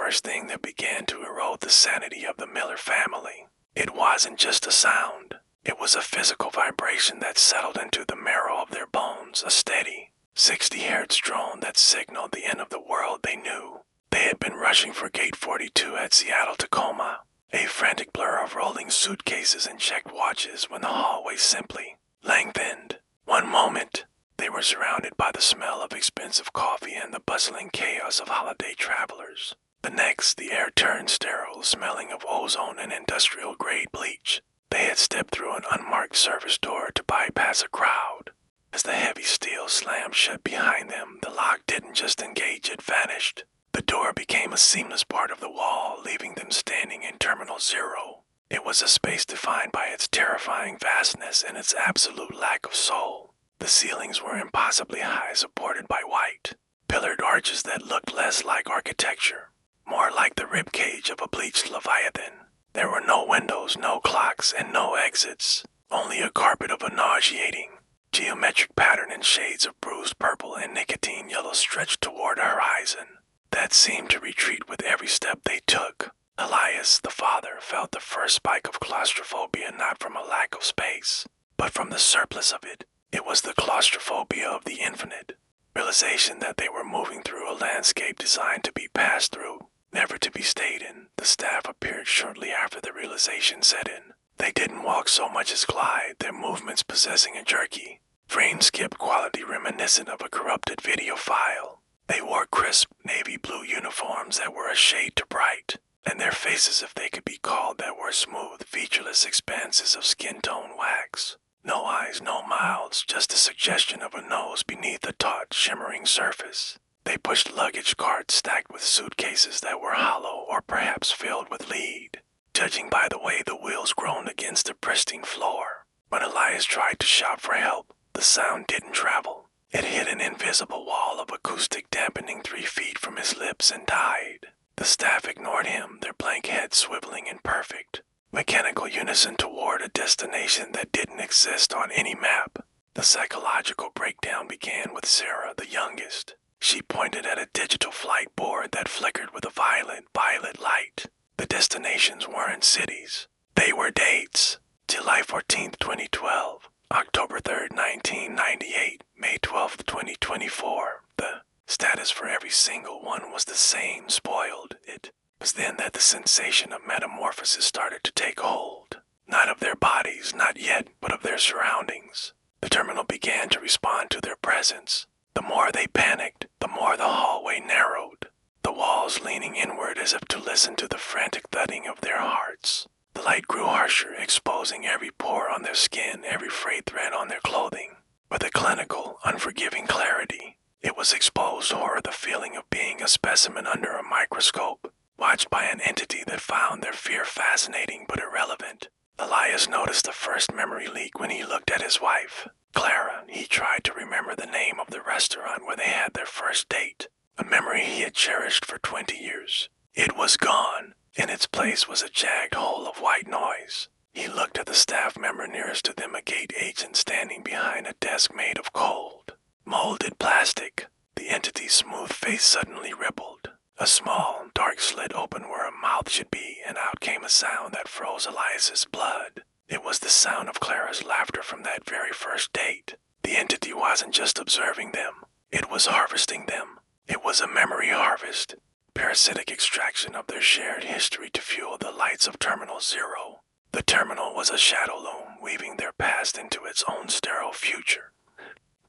first thing that began to erode the sanity of the Miller family. It wasn't just a sound. It was a physical vibration that settled into the marrow of their bones, a steady, 60 hertz drone that signaled the end of the world they knew. They had been rushing for Gate 42 at Seattle-Tacoma, a frantic blur of rolling suitcases and checked watches when the hallway simply lengthened. One moment, they were surrounded by the smell of expensive coffee and the bustling chaos of holiday travelers. The next, the air turned sterile, smelling of ozone and industrial-grade bleach. They had stepped through an unmarked service door to bypass a crowd. As the heavy steel slammed shut behind them, the lock didn't just engage, it vanished. The door became a seamless part of the wall, leaving them standing in Terminal Zero. It was a space defined by its terrifying vastness and its absolute lack of soul. The ceilings were impossibly high, supported by white, pillared arches that looked less like architecture, more like the ribcage of a bleached leviathan. There were no windows, no clocks, and no exits, only a carpet of a nauseating, geometric pattern in shades of bruised purple and nicotine yellow stretched toward a horizon that seemed to retreat with every step they took. Elias, the father, felt the first spike of claustrophobia not from a lack of space, but from the surplus of it. It was the claustrophobia of the infinite, realization that they were moving through a landscape designed to be passed through, never to be stayed in. The staff appeared shortly after the realization set in. They didn't walk so much as glide, their movements possessing a jerky, frame-skip quality reminiscent of a corrupted video file. They wore crisp, navy blue uniforms that were a shade too bright, and their faces, if they could be called that, were smooth, featureless expanses of skin-tone wax. No eyes, no mouths, just a suggestion of a nose beneath a taut, shimmering surface. They pushed luggage carts stacked with suitcases that were hollow or perhaps filled with lead, judging by the way the wheels groaned against the pristine floor. When Elias tried to shout for help, the sound didn't travel. It hit an invisible wall of acoustic dampening 3 feet from his lips and died. The staff ignored him, their blank heads swiveling in perfect, mechanical unison toward a destination that didn't exist on any map. The psychological breakdown began with Sarah, the youngest. She pointed at a digital flight board that flickered with a violet light. The destinations weren't cities. They were dates. July 14th, 2012. October 3rd, 1998. May 12th, 2024. The status for every single one was the same, spoiled. It was then that the sensation of metamorphosis started to take hold. Not of their bodies, not yet, but of their surroundings. The terminal began to respond to their presence. The more they panicked, the more the hallway narrowed, the walls leaning inward as if to listen to the frantic thudding of their hearts. The light grew harsher, exposing every pore on their skin, every frayed thread on their clothing. With a clinical, unforgiving clarity, it was exposed horror, the feeling of being a specimen under a microscope, watched by an entity that found their fear fascinating but irrelevant. Elias noticed the first memory leak when he looked at his wife, Clara. He tried to remember the name of the restaurant where they had their first date, a memory he had cherished for 20 years. It was gone. In its place was a jagged hole of white noise. He looked at the staff member nearest to them, a gate agent standing behind a desk made of cold, molded plastic. The entity's smooth face suddenly rippled. A small, dark slit opened where a mouth should be, and out came a sound that froze Elias's blood. It was the sound of Clara's laughter from that very first date. The entity wasn't just observing them. It was harvesting them. It was a memory harvest, parasitic extraction of their shared history to fuel the lights of Terminal Zero. The terminal was a shadow loom, weaving their past into its own sterile future.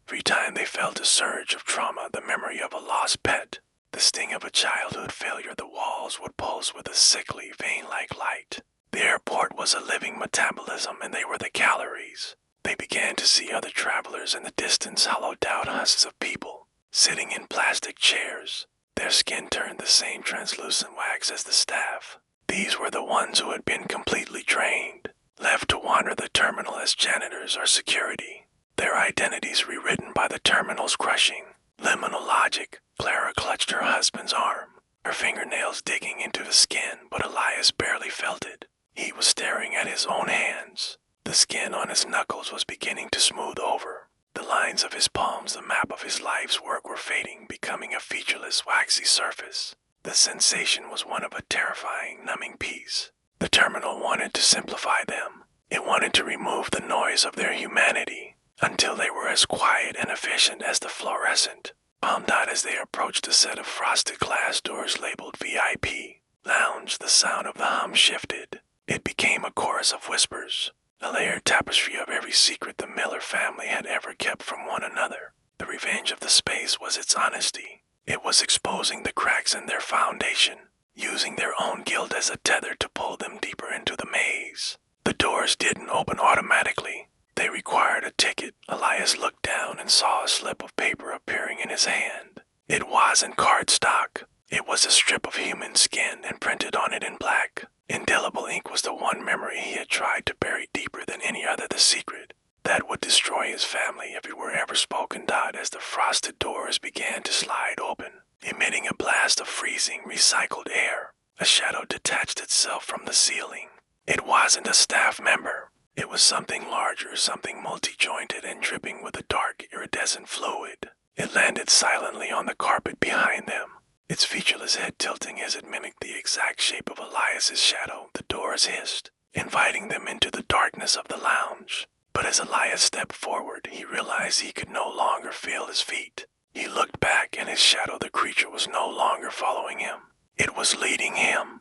Every time they felt a surge of trauma, the memory of a lost pet, the sting of a childhood failure, the walls would pulse with a sickly, vein-like light. The airport was a living metabolism, and they were the calories. They began to see other travelers in the distance, hollowed-out husks of people, sitting in plastic chairs. Their skin turned the same translucent wax as the staff. These were the ones who had been completely trained, left to wander the terminal as janitors or security. Their identities rewritten by the terminal's crushing, liminal logic. Clara clutched her husband's arm, her fingernails digging into the skin, but Elias barely felt it. He was staring at his own hands. The skin on his knuckles was beginning to smooth over. The lines of his palms, the map of his life's work, were fading, becoming a featureless, waxy surface. The sensation was one of a terrifying, numbing peace. The terminal wanted to simplify them. It wanted to remove the noise of their humanity until they were as quiet and efficient as the fluorescent palmed out as they approached a set of frosted glass doors labeled VIP. Lounge, the sound of the hum shifted. It became a chorus of whispers, a layered tapestry of every secret the Miller family had ever kept from one another. The revenge of the space was its honesty. It was exposing the cracks in their foundation, using their own guilt as a tether to pull them deeper into the maze. The doors didn't open automatically. They required a ticket. Elias looked down and saw a slip of paper appearing in his hand. It wasn't cardstock. It was a strip of human skin and printed on it in black. Indelible ink was the one memory he had tried to bury deeper than any other, the secret that would destroy his family if it were ever spoken. As the frosted doors began to slide open, emitting a blast of freezing, recycled air, a shadow detached itself from the ceiling. It wasn't a staff member. It was something larger, something multi-jointed and dripping with a dark, iridescent fluid. It landed silently on the carpet behind them, its featureless head tilting as it mimicked the exact shape of Elias's shadow. The doors hissed, inviting them into the darkness of the lounge. But as Elias stepped forward, he realized he could no longer feel his feet. He looked back, and his shadow, the creature, was no longer following him. It was leading him.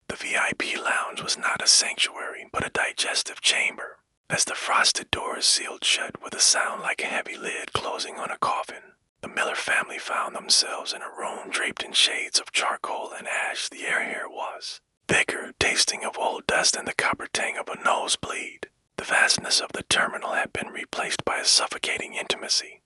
The VIP lounge was not a sanctuary, but a digestive chamber. As the frosted doors sealed shut with a sound like a heavy lid closing on a coffin, the Miller family found themselves in a room draped in shades of charcoal and ash. The air here was thicker, tasting of old dust and the copper tang of a nosebleed. The vastness of the terminal had been replaced by a suffocating intimacy.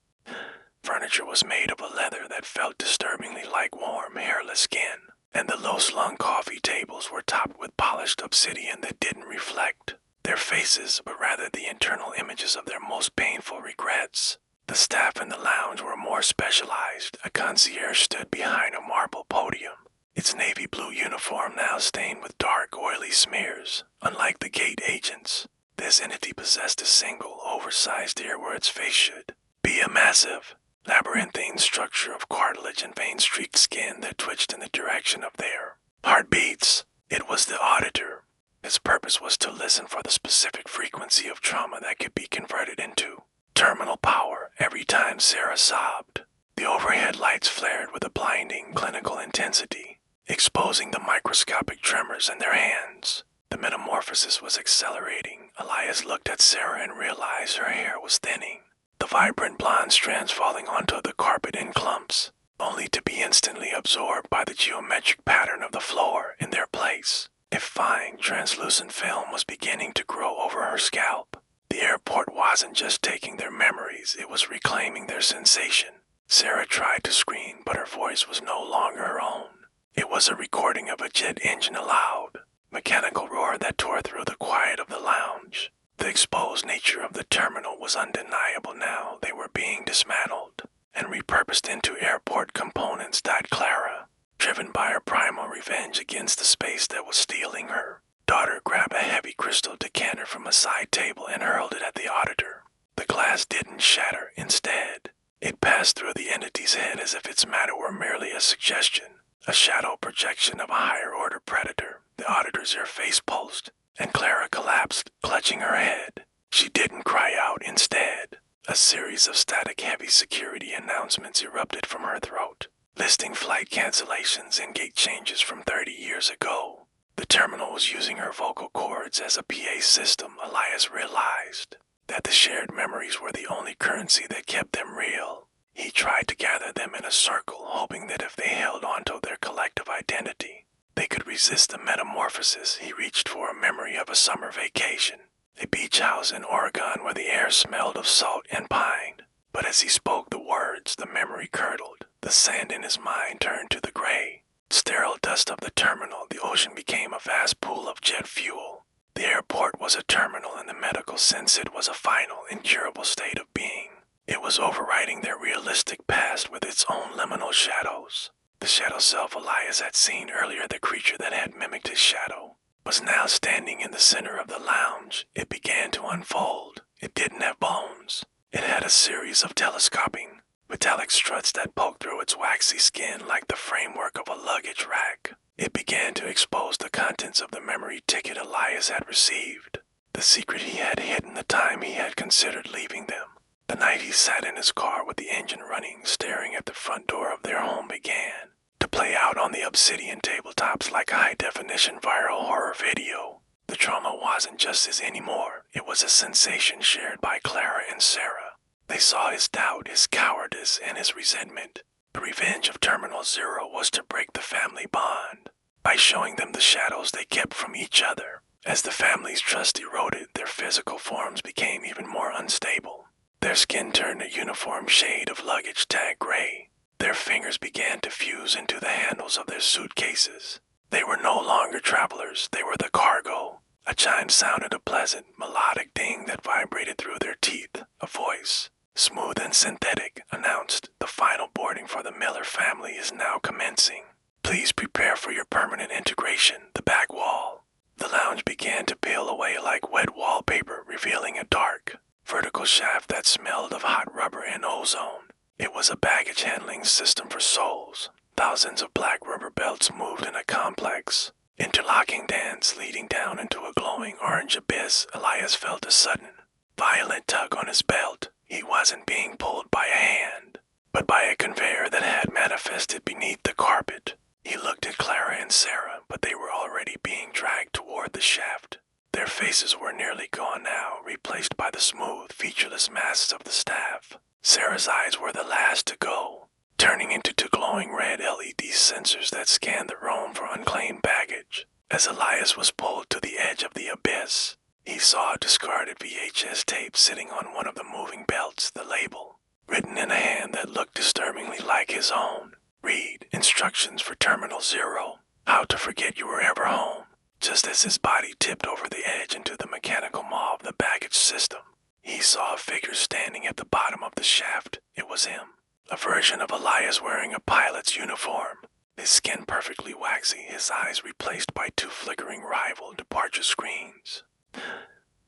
Furniture was made of a leather that felt disturbingly like warm, hairless skin, and the low-slung coffee tables were topped with polished obsidian that didn't reflect their faces, but rather the internal images of their most painful regrets. The staff in the lounge were more specialized. A concierge stood behind a marble podium, its navy blue uniform now stained with dark, oily smears. Unlike the gate agents, this entity possessed a single, oversized ear where its face should be, a massive, labyrinthine structure of cartilage and vein-streaked skin that twitched in the direction of their heartbeats. It was the auditor. His purpose was to listen for the specific frequency of trauma that could be converted into terminal power. Every time Sarah sobbed, the overhead lights flared with a blinding, clinical intensity, exposing the microscopic tremors in their hands. The metamorphosis was accelerating. Elias looked at Sarah and realized her hair was thinning, the vibrant blonde strands falling onto the carpet in clumps, only to be instantly absorbed by the geometric pattern of the floor in their place. A fine, translucent film was beginning to grow over her scalp. The airport wasn't just taking their memories, it was reclaiming their sensation. Sarah tried to scream, but her voice was no longer her own. It was a recording of a jet engine, a loud, mechanical roar that tore through the quiet of the lounge. The exposed nature of the terminal was undeniable now. They were being dismantled and repurposed into airport components. Clara, driven by her primal revenge against the space that was stealing her daughter, grabbed a heavy crystal decanter from a side table and hurled it at the auditor. The glass didn't shatter. Instead, it passed through the entity's head as if its matter were merely a suggestion, a shadow projection of a higher-order predator. The auditor's ear face pulsed, and Clara collapsed, clutching her head. She didn't cry out. Instead, a series of static, heavy security announcements erupted from her throat, listing flight cancellations and gate changes from 30 years ago. The terminal was using her vocal cords as a PA system. Elias realized that the shared memories were the only currency that kept them real. He tried to gather them in a circle, hoping that if they held onto their collective identity, they could resist the metamorphosis. He reached for a memory of a summer vacation, a beach house in Oregon where the air smelled of salt and pine. But as he spoke the words, the memory curdled. The sand in his mind turned to the gray, sterile dust of the terminal. The ocean became a vast pool of jet fuel. The airport was a terminal in the medical sense. It was a final, incurable state of being. It was overriding their realistic past with its own liminal shadows. The shadow self Elias had seen earlier, the creature that had mimicked his shadow, was now standing in the center of the lounge. It began to unfold. It didn't have bones. It had a series of telescoping, metallic struts that poked through its waxy skin like the framework of a luggage rack. It began to expose the contents of the memory ticket Elias had received, the secret he had hidden the time he had considered leaving them. The night he sat in his car with the engine running, staring at the front door of their home began to play out on the obsidian tabletops like a high-definition viral horror video. The trauma wasn't just his anymore. It was a sensation shared by Clara and Sarah. They saw his doubt, his cowardice, and his resentment. The revenge of Terminal Zero was to break the family bond by showing them the shadows they kept from each other. As the family's trust eroded, their physical forms became even more unstable. Their skin turned a uniform shade of luggage tag gray. Their fingers began to fuse into the handles of their suitcases. They were no longer travelers, they were the cargo. A chime sounded a pleasant, melodic ding that vibrated through their teeth. A voice, smooth and synthetic, announced, "The final boarding for the Miller family is now commencing. Please prepare for your permanent integration, the back wall." The lounge began to peel away like wet wallpaper, revealing a dark, vertical shaft that smelled of hot rubber and ozone. It was a baggage handling system for souls. Thousands of black rubber belts moved in a complex, interlocking dance leading down into a glowing orange abyss. Elias felt a sudden, violent tug on his belt. He wasn't being pulled by a hand, but by a conveyor that had manifested beneath the carpet. He looked at Clara and Sarah, but they were already being dragged toward the shaft. Their faces were nearly gone now, replaced by the smooth, featureless masks of the staff. Sarah's eyes were the last to go, turning into two glowing red LED sensors that scanned the room for unclaimed baggage. As Elias was pulled to the edge of the abyss, he saw a discarded VHS tape sitting on one of the moving belts, the label, written in a hand that looked disturbingly like his own. "Read instructions for Terminal Zero. How to forget you were ever home." Just as his body tipped over the edge into the mechanical maw of the baggage system, he saw a figure standing at the bottom of the shaft. It was him, a version of Elias wearing a pilot's uniform, his skin perfectly waxy, his eyes replaced by two flickering rival departure screens.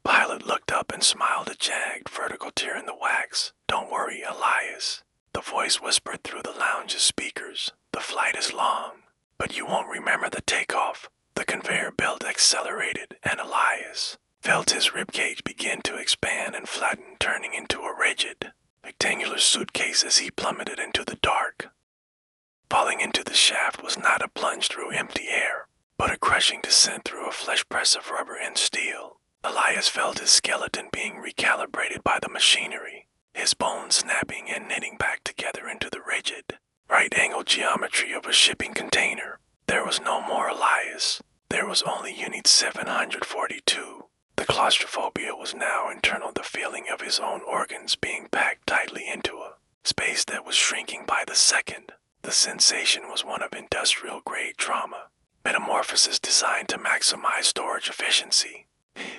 Pilot looked up and smiled a jagged, vertical tear in the wax. "Don't worry, Elias," the voice whispered through the lounge's speakers. "The flight is long, but you won't remember the takeoff." The conveyor belt accelerated, and Elias felt his ribcage begin to expand and flatten, turning into a rigid, rectangular suitcase as he plummeted into the dark. Falling into the shaft was not a plunge through empty air, but a crushing descent through a flesh press of rubber and steel. Elias felt his skeleton being recalibrated by the machinery, his bones snapping and knitting back together into the rigid, right-angled geometry of a shipping container. There was no more Elias. There was only Unit 742. The claustrophobia was now internal, the feeling of his own organs being packed tightly into a space that was shrinking by the second. The sensation was one of industrial-grade trauma, metamorphosis designed to maximize storage efficiency.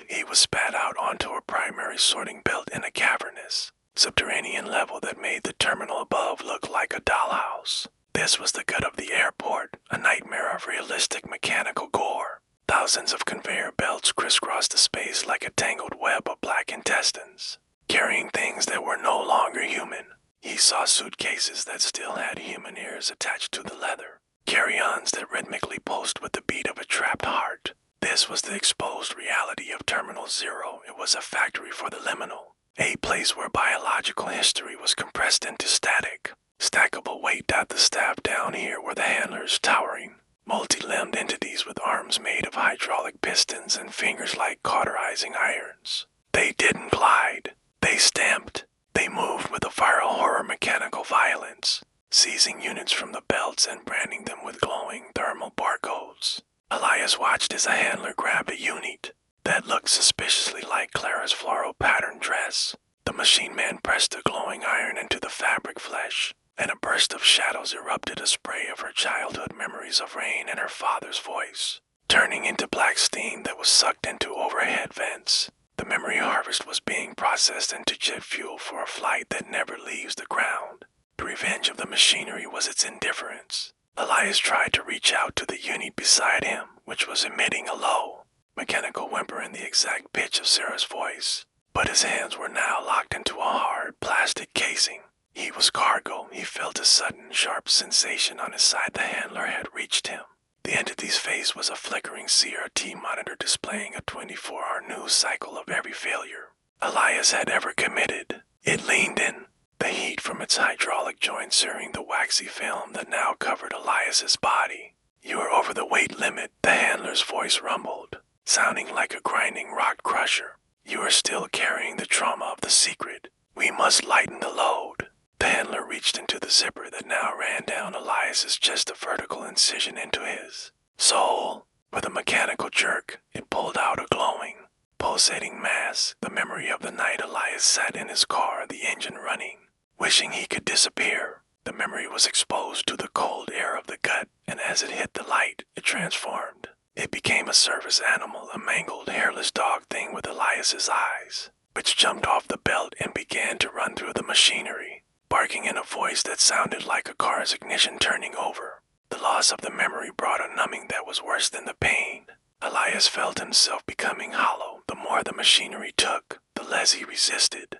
He was spat out onto a primary sorting belt in a cavernous, subterranean level that made the terminal above look like a dollhouse. This was the gut of the airport, a nightmare of realistic mechanical gore. Thousands of conveyor belts crisscrossed the space like a tangled web of black intestines, carrying things that were no longer human. He saw suitcases that still had human ears attached to the leather, carry-ons that rhythmically pulsed with the beat of a trapped heart. This was the exposed reality of Terminal Zero. It was a factory for the liminal, a place where biological history was compressed into static. Stackable weight. The staff down here were the handlers, towering, multi-limbed entities with arms made of hydraulic pistons and fingers like cauterizing irons. They didn't glide. They stamped. They moved with a viral horror mechanical violence, seizing units from the belts and branding them with glowing thermal barcodes. Elias watched as a handler grabbed a unit that looked suspiciously like Clara's floral patterned dress. The machine man pressed a glowing iron into the fabric flesh, and a burst of shadows erupted, a spray of her childhood memories of rain and her father's voice, turning into black steam that was sucked into overhead vents. The memory harvest was being processed into jet fuel for a flight that never leaves the ground. The revenge of the machinery was its indifference. Elias tried to reach out to the unit beside him, which was emitting a low, mechanical whimper in the exact pitch of Sarah's voice, but his hands were now locked into a hard plastic casing. He was cargo. He felt a sudden, sharp sensation on his side. The handler had reached him. The entity's face was a flickering CRT monitor displaying a 24-hour news cycle of every failure Elias had ever committed. It leaned in, the heat from its hydraulic joint searing the waxy film that now covered Elias's body. "You are over the weight limit," the handler's voice rumbled, sounding like a grinding rock crusher. "You are still carrying the trauma of the secret. We must lighten the load." The handler reached into the zipper that now ran down Elias's chest, a vertical incision into his soul. With a mechanical jerk, it pulled out a glowing, pulsating mass, the memory of the night Elias sat in his car, the engine running, wishing he could disappear. The memory was exposed to the cold air of the gut, and as it hit the light, it transformed. It became a service animal, a mangled, hairless dog thing with Elias's eyes, which jumped off the belt and began to run through the machinery, barking in a voice that sounded like a car's ignition turning over. The loss of the memory brought a numbing that was worse than the pain. Elias felt himself becoming hollow. The more the machinery took, the less he resisted.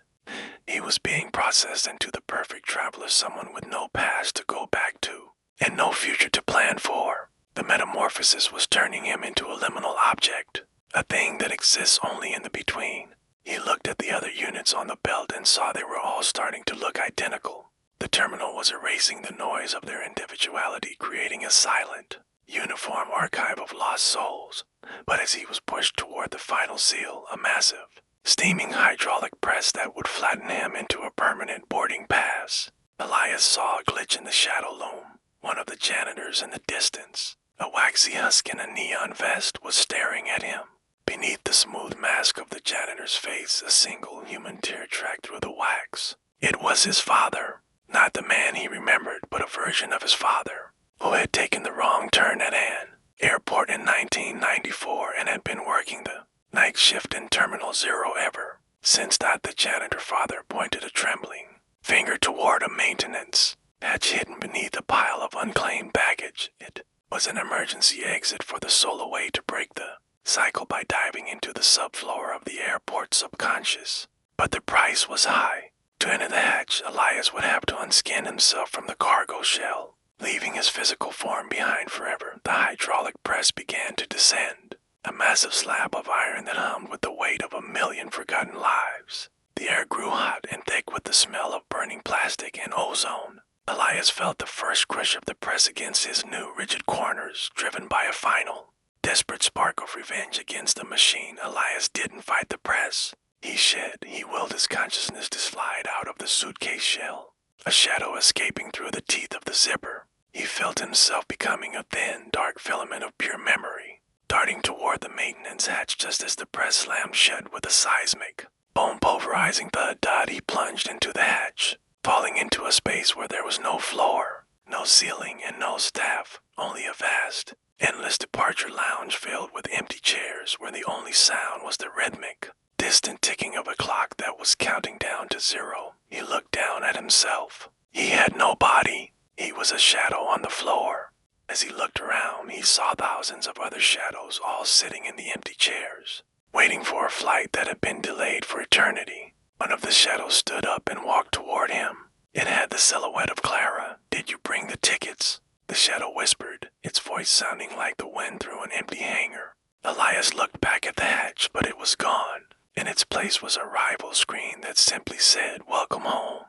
He was being processed into the perfect traveler, someone with no past to go back to, and no future to plan for. The metamorphosis was turning him into a liminal object, a thing that exists only in the between. He looked at the other units on the belt and saw they were all starting to look identical. The terminal was erasing the noise of their individuality, creating a silent, uniform archive of lost souls. But as he was pushed toward the final seal, a massive, steaming hydraulic press that would flatten him into a permanent boarding pass, Elias saw a glitch in the shadow loom. One of the janitors in the distance, a waxy husk in a neon vest, was staring at him. Beneath the smooth mask of the janitor's face, a single human tear tracked through the wax. It was his father. Not the man he remembered, but a version of his father, who had taken the wrong turn at Ann Airport in 1994 and had been working the night shift in Terminal Zero ever since. That the janitor father pointed a trembling finger toward a maintenance hatch hidden beneath a pile of unclaimed baggage. It was an emergency exit for the solo way to break the cycle by diving into the subfloor of the airport subconscious. But the price was high. To enter the hatch, Elias would have to unskin himself from the cargo shell, leaving his physical form behind forever. The hydraulic press began to descend, a massive slab of iron that hummed with the weight of 1,000,000 forgotten lives. The air grew hot and thick with the smell of burning plastic and ozone. Elias felt the first crush of the press against his new rigid corners, driven by a final, desperate spark of revenge against the machine. Elias didn't fight the press. He willed his consciousness to slide out of the suitcase shell, a shadow escaping through the teeth of the zipper. He felt himself becoming a thin, dark filament of pure memory, darting toward the maintenance hatch just as the press slammed shut with a seismic, bone-pulverizing thud. He plunged into the hatch, falling into a space where there was no floor, no ceiling, and no staff, only a vast, endless departure lounge filled with empty chairs where the only sound was the rhythmic, distant ticking of a clock that was counting down to zero. He looked down at himself. He had no body. He was a shadow on the floor. As he looked around, he saw thousands of other shadows all sitting in the empty chairs, waiting for a flight that had been delayed for eternity. One of the shadows stood up and walked toward him. It had the silhouette of Clara. "Did you bring the tickets?" the shadow whispered, its voice sounding like the wind through an empty hangar. Elias looked back at the hatch, but it was gone. In its place was a rival screen that simply said, "Welcome home."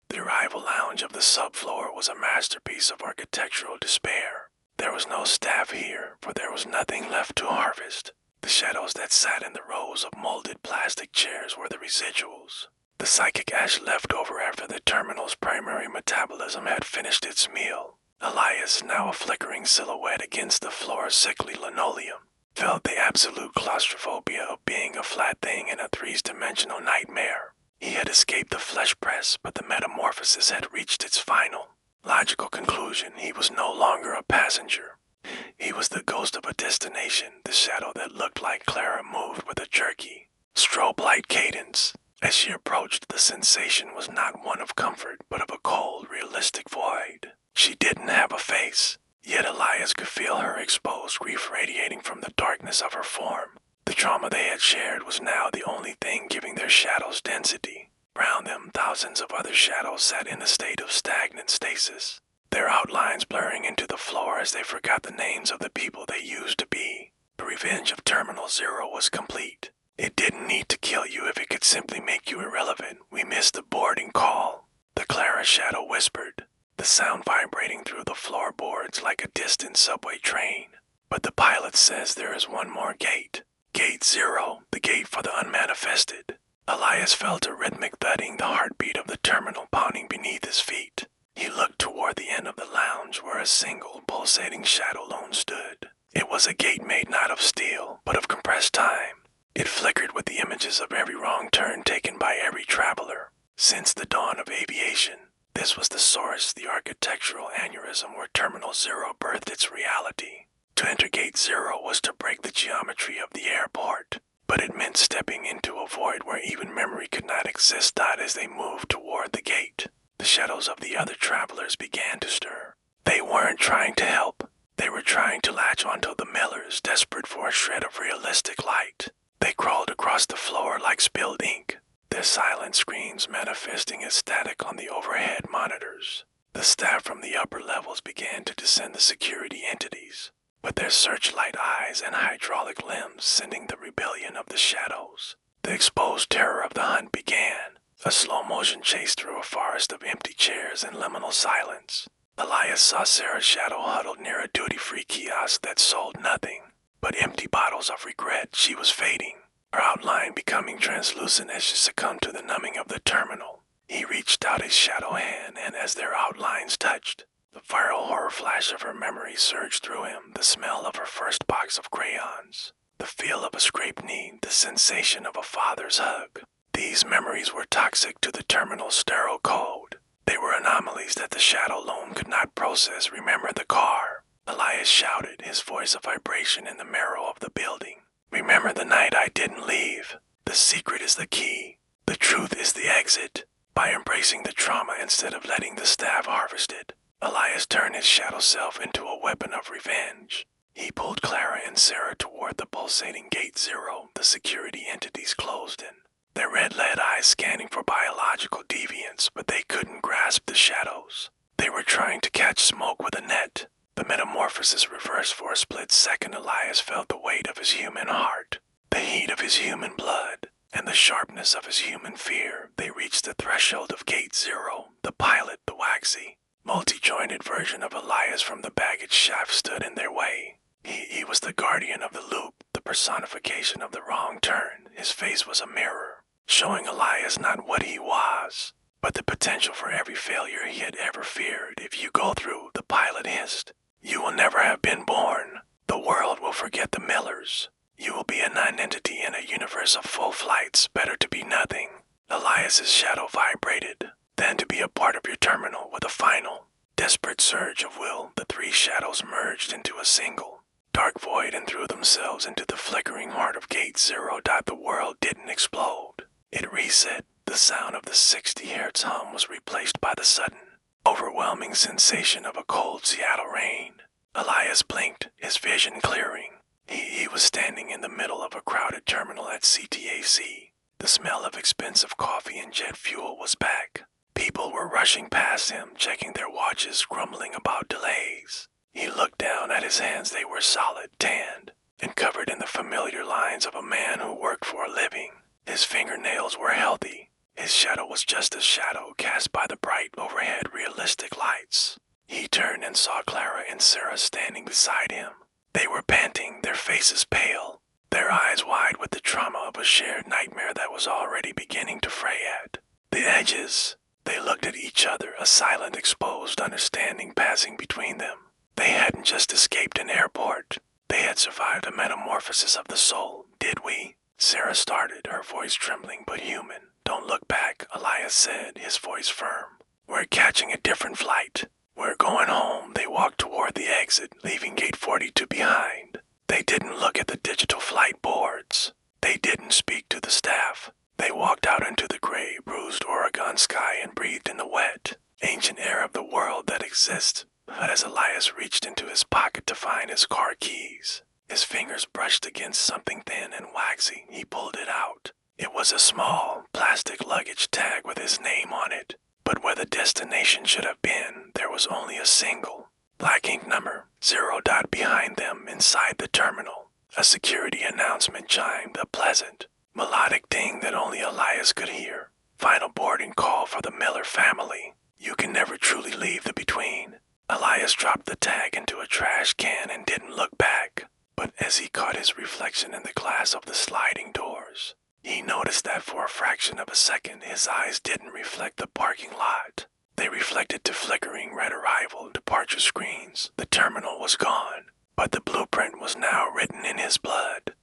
The arrival lounge of the subfloor was a masterpiece of architectural despair. There was no staff here, for there was nothing left to harvest. The shadows that sat in the rows of molded plastic chairs were the residuals, the psychic ash left over after the terminal's primary metabolism had finished its meal. Elias, now a flickering silhouette against the floor's sickly linoleum, felt the absolute claustrophobia of being a flat thing in a three-dimensional nightmare. He had escaped the flesh press, but the metamorphosis had reached its final, logical conclusion. He was no longer a passenger. He was the ghost of a destination. The shadow that looked like Clara moved with a jerky, strobe-light cadence. As she approached, the sensation was not one of comfort, but of a cold, realistic void. She didn't have a face. Yet Elias could feel her exposed grief radiating from the darkness of her form. The trauma they had shared was now the only thing giving their shadows density. Around them, thousands of other shadows sat in a state of stagnant stasis, their outlines blurring into the floor as they forgot the names of the people they used to be. The revenge of Terminal Zero was complete. It didn't need to kill you if it could simply make you irrelevant. We missed the boarding call, the Clara shadow whispered, the sound vibrating through the floorboards like a distant subway train. But the pilot says there is one more gate. Gate Zero, the gate for the unmanifested. Elias felt a rhythmic thudding, the heartbeat of the terminal pounding beneath his feet. He looked toward the end of the lounge where a single, pulsating shadow lone stood. It was a gate made not of steel, but of compressed time. It flickered with the images of every wrong turn taken by every traveler. Since the dawn of aviation, this was the source, the architectural aneurysm where Terminal Zero birthed its reality. To enter Gate Zero was to break the geometry of the airport, but it meant stepping into a void where even memory could not exist. As they moved toward the gate, the shadows of the other travelers began to stir. They weren't trying to help. They were trying to latch onto the Millers, desperate for a shred of realistic light. They crawled across the floor like spilled ink, their silent screams manifesting as static on the overhead monitors. The staff from the upper levels began to descend the security entities, with their searchlight eyes and hydraulic limbs sending the rebellion of the shadows. The exposed terror of the hunt began, a slow-motion chase through a forest of empty chairs and liminal silence. Elias saw Sarah's shadow huddled near a duty-free kiosk that sold nothing but empty bottles of regret. She was fading, her outline becoming translucent as she succumbed to the numbing of the terminal. He reached out his shadow hand, and as their outlines touched, the viral horror flash of her memory surged through him, the smell of her first box of crayons, the feel of a scraped knee, the sensation of a father's hug. These memories were toxic to the terminal's sterile code. They were anomalies that the shadow alone could not process. Remember the car, Elias shouted, his voice a vibration in the marrow of the building. Remember the night I didn't leave. The secret is the key. The truth is the exit. By embracing the trauma instead of letting the staff harvest it, Elias turned his shadow self into a weapon of revenge. He pulled Clara and Sarah toward the pulsating Gate Zero the security entities closed in, their red lead eyes scanning for biological deviance, but they couldn't grasp the shadows. They were trying to catch smoke with a net. The metamorphosis reversed for a split second. Elias felt the weight of his human heart, the heat of his human blood, and the sharpness of his human fear. They reached the threshold of Gate Zero. The pilot, the waxy, multi-jointed version of Elias from the baggage shaft, stood in their way. He was the guardian of the loop, the personification of the wrong turn. His face was a mirror, showing Elias not what he was, but the potential for every failure he had ever feared. If you go through, the pilot hissed, you will never have been born. The world will forget the Millers. You will be a non-entity in a universe of full flights. Better to be nothing. Elias's shadow vibrated, than to be a part of your terminal. With a final, desperate surge of will, the three shadows merged into a single dark void and threw themselves into the flickering heart of Gate Zero. The world didn't explode. It reset. The sound of the 60 Hz hum was replaced by the sudden, overwhelming sensation of a cold Seattle rain. Elias blinked, his vision clearing. He was standing in the middle of a crowded terminal at CTAC. The smell of expensive coffee and jet fuel was back. People were rushing past him, checking their watches, grumbling about delays. He looked down at his hands. They were solid, tanned, and covered in the familiar lines of a man who worked for a living. His fingernails were healthy. His shadow was just a shadow cast by the bright overhead realistic lights. He turned and saw Clara and Sarah standing beside him. They were panting, their faces pale, their eyes wide with the trauma of a shared nightmare that was already beginning to fray at the edges. They looked at each other, a silent, exposed understanding passing between them. They hadn't just escaped an airport. They had survived a metamorphosis of the soul. Did we? Sarah started, her voice trembling but human. Don't look back, Elias said, his voice firm. We're catching a different flight. We're going home. They walked toward the exit, leaving Gate 42 behind. They didn't look at the digital flight boards. They didn't speak to the staff. They walked out into the gray, bruised Oregon sky and breathed in the wet, ancient air of the world that exists. But as Elias reached into his pocket to find his car keys, his fingers brushed against something thin and waxy. He pulled it out. It was a small, plastic luggage tag with his name on it, but where the destination should have been, there was only a single black ink number, 0 dot behind them inside the terminal. A security announcement chimed, a pleasant, melodic ding that only Elias could hear. Final boarding call for the Miller family. You can never truly leave the between. Elias dropped the tag into a trash can and didn't look back. But as he caught his reflection in the glass of the sliding doors, he noticed that for a fraction of a second his eyes didn't reflect the parking lot. They reflected to flickering red arrival and departure screens. The terminal was gone, but the blueprint was now written in his blood.